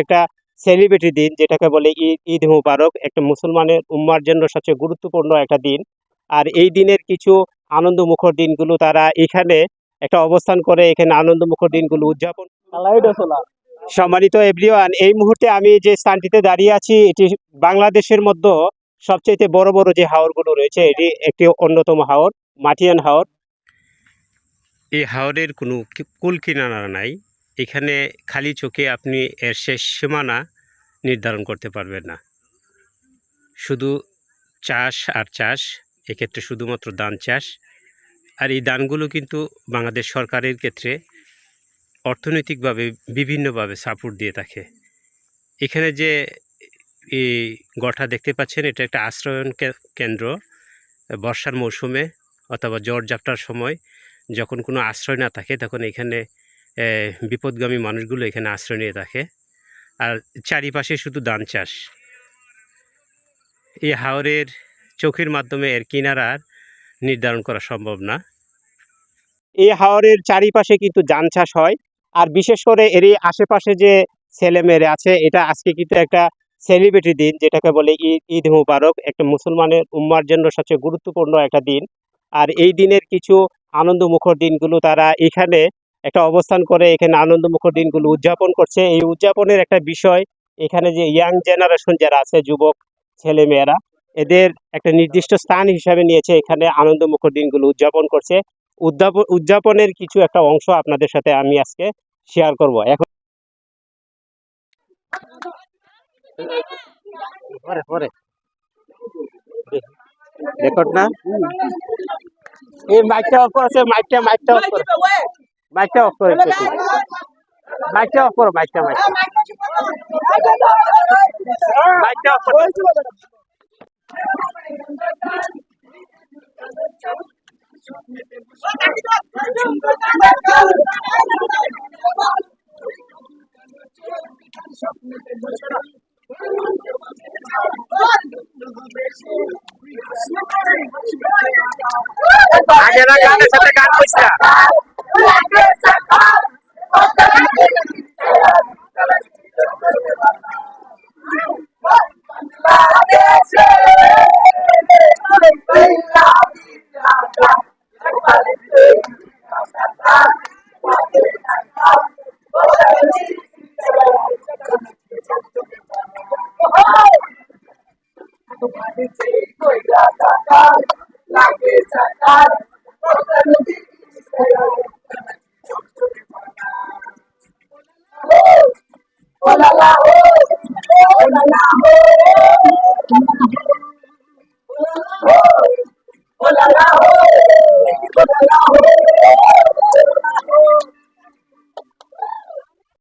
একটা সেলিব্রিটি দিন, যেটাকে বলে ঈদ মুবারক। একটা মুসলমানের উম্মার জন্য সবচেয়ে গুরুত্বপূর্ণ একটা দিন। আর এই দিনের কিছু আনন্দমুখর দিনগুলো তারা এখানে একটা অবস্থান করে এখানে আনন্দমুখর দিনগুলো উদযাপন। সম্মানিত এভরিওয়ান, এই মুহূর্তে আমি যে স্থানটিতে দাঁড়িয়ে আছি এটি বাংলাদেশের মধ্যে সবচেয়ে বড় বড় যে হাওরগুলো রয়েছে এটি একটি অন্যতম হাওর, মাটিয়ান হাওর। এই হাওরের কোনো কুল কিনারা নাই। এখানে খালি চোখে আপনি এর শেষ সীমানা নির্ধারণ করতে পারবেন না। শুধু চাষ আর চাষ, এক্ষেত্রে শুধুমাত্র ধান চাষ। আর এই ধানগুলো কিন্তু বাংলাদেশ সরকারের ক্ষেত্রে অর্থনৈতিকভাবে বিভিন্নভাবে সাপোর্ট দিয়ে থাকে। এখানে যে এই গঠা দেখতে পাচ্ছেন, এটা একটা আশ্রয়ন কেন্দ্র। বর্ষার মৌসুমে অথবা ঝড়ঝাপটার সময় যখন কোনো আশ্রয় না থাকে তখন এখানে বিপদগামী মানুষগুলো এখানে আশ্রয় নিয়ে থাকে। আর চারিপাশে শুধু ধান চাষ। এই হাওরের চোখের মাধ্যমে এর কিনারার নির্ধারণ করা সম্ভব না। এই হাওরের চারিপাশে কিন্তু ধান চাষ হয়। আর বিশেষ করে এরই আশেপাশে যে ছেলেমেয়েরা আছে, এটা আজকে কিন্তু একটা সেলিব্রিটি দিন, যেটাকে বলে ঈদ মুবারক। একটা মুসলমানের উম্মার জন্য সবচেয়ে গুরুত্বপূর্ণ একটা দিন। আর এই দিনের কিছু আনন্দমুখর দিনগুলো তারা এখানে একটা অবস্থান করে এখানে আনন্দমুখর দিনগুলো উদযাপন করছে। এই উদযাপনের একটা বিষয়, এখানে যে ইয়াং জেনারেশন যারা আছে, যুবক ছেলেমেয়েরা, এদের একটা নির্দিষ্ট স্থান হিসাবে নিয়েছে, এখানে আনন্দমুখর দিনগুলো উদযাপন করছে। উদযাপনের কিছু একটা অংশ আপনাদের সাথে আমি আজকে শেয়ার করব। এখন পরে রেকর্ড না, এই মাইকটা অফ করেছে, মাইকটা অফ করে, মাইকটা অফ করে, মাইকটা অফ করো, মাইকটা অফ করো। আগে না গানের সাথে গান কইছ না।